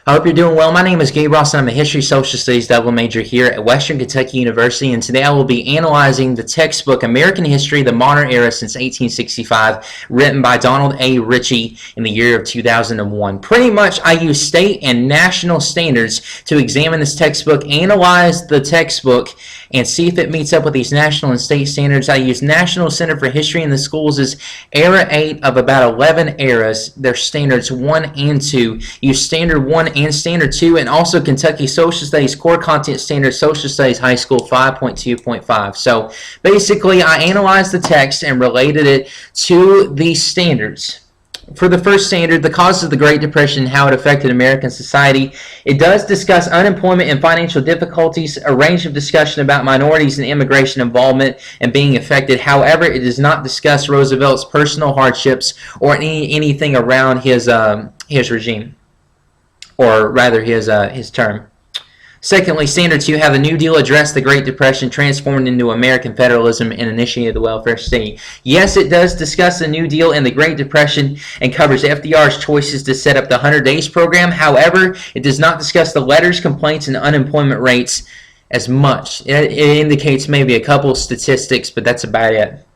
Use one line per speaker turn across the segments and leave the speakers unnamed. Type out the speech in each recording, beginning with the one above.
I hope you're doing well. My name is Gabe Ross, and I'm a History Social Studies double major here at Western Kentucky University, and today I will be analyzing the textbook American History, the Modern Era Since 1865, written by Donald A. Ritchie in the year of 2001. Pretty much, I use state and national standards to examine this textbook, analyze the textbook, and see if it meets up with these national and state standards. I use National Center for History in the Schools' Era 8 of about 11 eras, their standards 1 and 2. Use Standard 1 and Standard 2, and also Kentucky Social Studies Core Content Standard Social Studies High School 5.2.5. So basically, I analyzed the text and related it to these standards. For the first standard, the causes of the Great Depression and how it affected American society, it does discuss unemployment and financial difficulties, a range of discussion about minorities and immigration involvement and being affected. However, it does not discuss Roosevelt's personal hardships or anything around his regime, or rather his term. Secondly, Standard 2, how the New Deal addressed the Great Depression, transformed into American federalism, and initiated the welfare state. Yes, it does discuss the New Deal and the Great Depression and covers FDR's choices to set up the 100 Days program. However, it does not discuss the letters, complaints, and unemployment rates as much. It indicates maybe a couple of statistics, but that's about it.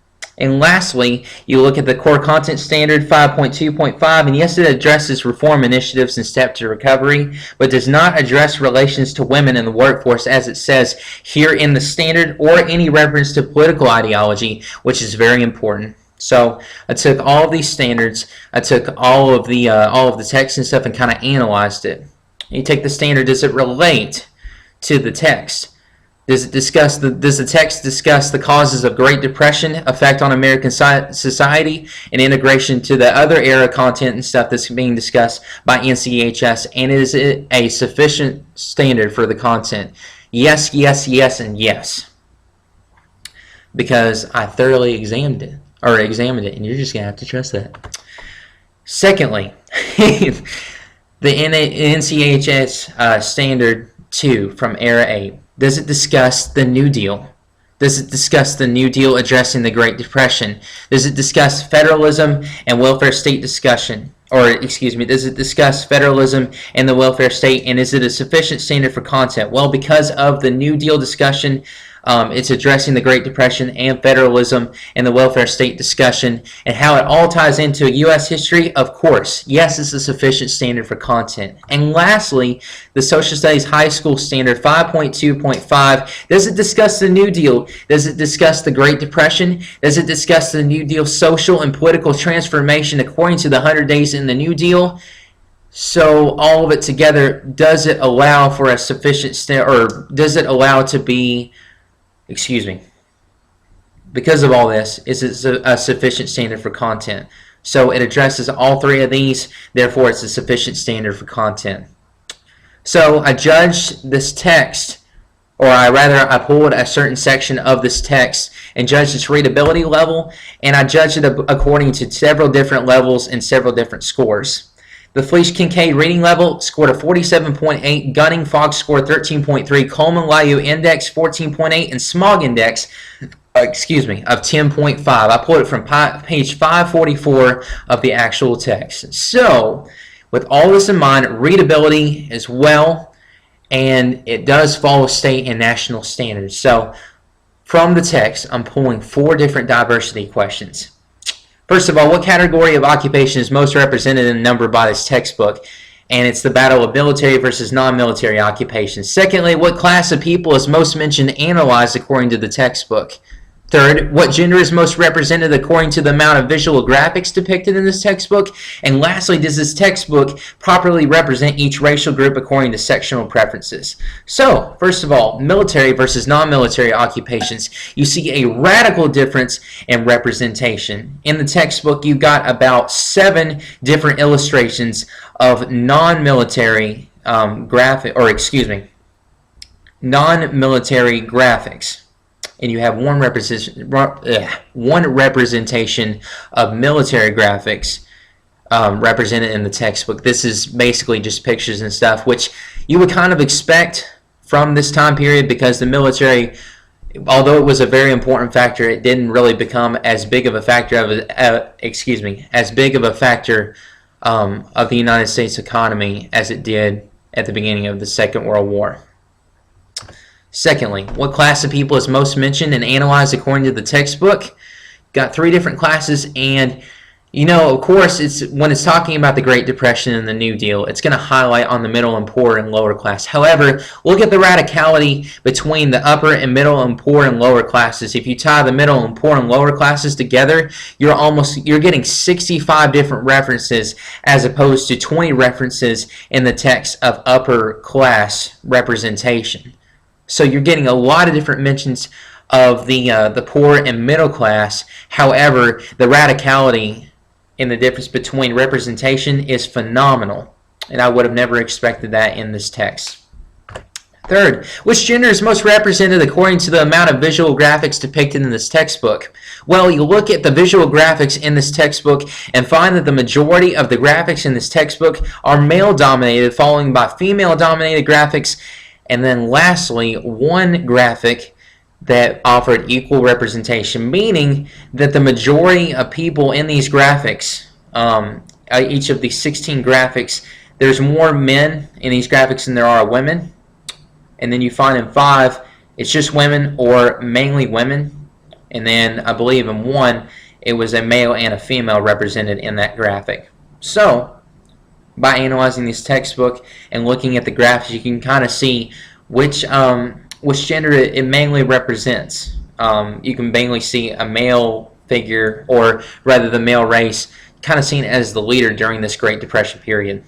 And lastly, you look at the Core Content Standard 5.2.5, and yes, it addresses reform initiatives and steps to recovery, but does not address relations to women in the workforce, as it says here in the standard, or any reference to political ideology, which is very important. So I took all of these standards, I took all of the text and stuff, and kind of analyzed it. You take the standard, does it relate to the text? Does the text discuss the causes of Great Depression, effect on American society, and integration to the other era content and stuff that's being discussed by NCHS? And is it a sufficient standard for the content? Yes, yes, yes, and yes. Because I thoroughly examined it, and you're just going to have to trust that. Secondly, the NCHS Standard 2 from Era 8. Does it discuss the New Deal? Does it discuss the New Deal addressing the Great Depression? Does it discuss federalism and welfare state discussion? Does it discuss federalism and the welfare state, and is it a sufficient standard for content? Well, because of the New Deal discussion, it's addressing the Great Depression and federalism and the welfare state discussion and how it all ties into U.S. history. Of course, yes, it's a sufficient standard for content. And lastly, the Social Studies High School Standard 5.2.5. Does it discuss the New Deal? Does it discuss the Great Depression? Does it discuss the New Deal social and political transformation according to the 100 Days in the New Deal? So all of it together, does it allow for a sufficient or does it allow to be because of all this, is it a sufficient standard for content? So it addresses all three of these, therefore it's a sufficient standard for content. So I judged this text, or I pulled a certain section of this text and judged its readability level, and I judged it according to several different levels and several different scores. The Flesch-Kincaid reading level scored a 47.8, Gunning-Fox scored 13.3, Coleman-Liu index 14.8, and Smog index, of 10.5. I pulled it from page 544 of the actual text. So, with all this in mind, readability as well, and it does follow state and national standards. So, from the text, I'm pulling 4 different diversity questions. First of all, what category of occupation is most represented and numbered by this textbook? And it's the battle of military versus non-military occupations. Secondly, what class of people is most mentioned and analyzed according to the textbook? Third, what gender is most represented according to the amount of visual graphics depicted in this textbook? And lastly, does this textbook properly represent each racial group according to sectional preferences? So, first of all, military versus non-military occupations. You see a radical difference in representation. In the textbook, you got about 7 different illustrations of non-military non-military graphics. And you have one representation of military graphics represented in the textbook. This is basically just pictures and stuff, which you would kind of expect from this time period, because the military, although it was a very important factor, it didn't really become as big of a factor of the United States economy as it did at the beginning of the Second World War. Secondly, what class of people is most mentioned and analyzed according to the textbook? Got 3 different classes, and of course, when it's talking about the Great Depression and the New Deal, it's going to highlight on the middle and poor and lower class. However, look at the radicality between the upper and middle and poor and lower classes. If you tie the middle and poor and lower classes together, you're getting 65 different references as opposed to 20 references in the text of upper class representation. So you're getting a lot of different mentions of the poor and middle class. However, the radicality in the difference between representation is phenomenal, and I would have never expected that in this text. Third, which gender is most represented according to the amount of visual graphics depicted in this textbook? Well, you look at the visual graphics in this textbook and find that the majority of the graphics in this textbook are male-dominated, followed by female-dominated graphics, and then lastly, one graphic that offered equal representation, meaning that the majority of people in these graphics, each of these 16 graphics, there's more men in these graphics than there are women. And then you find in 5, it's just women or mainly women. And then I believe in 1, it was a male and a female represented in that graphic. So, by analyzing this textbook and looking at the graphics, you can kind of see which gender it mainly represents. You can mainly see a male figure, or rather the male race, kind of seen as the leader during this Great Depression period.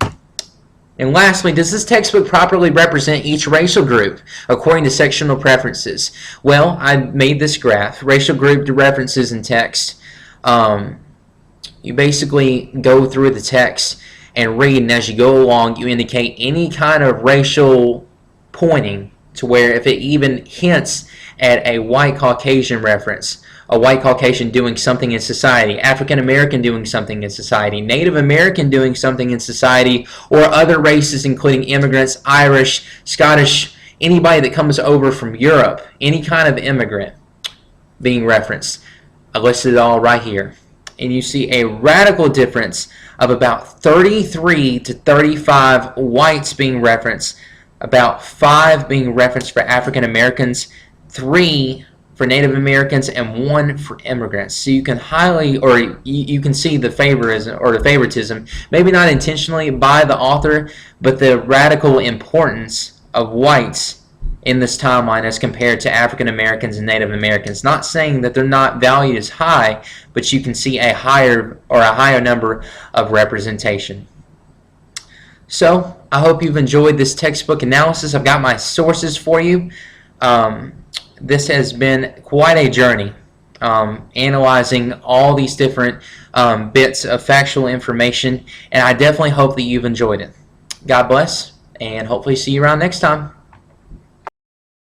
And lastly, does this textbook properly represent each racial group according to sectional preferences? Well, I made this graph, racial group references in text. You basically go through the text and read, and as you go along, you indicate any kind of racial pointing to where if it even hints at a white Caucasian reference, a white Caucasian doing something in society, African American doing something in society, Native American doing something in society, or other races including immigrants, Irish, Scottish, anybody that comes over from Europe, any kind of immigrant being referenced. I listed it all right here. And you see a radical difference of about 33 to 35 whites being referenced, about 5 being referenced for African Americans, 3 for Native Americans, and 1 for immigrants. So you can you can see the favoritism, maybe not intentionally by the author, but the radical importance of whites in this timeline as compared to African Americans and Native Americans. Not saying that they're not valued as high, but you can see a higher number of representation. So, I hope you've enjoyed this textbook analysis. I've got my sources for you. This has been quite a journey, analyzing all these different bits of factual information, and I definitely hope that you've enjoyed it. God bless, and hopefully see you around next time.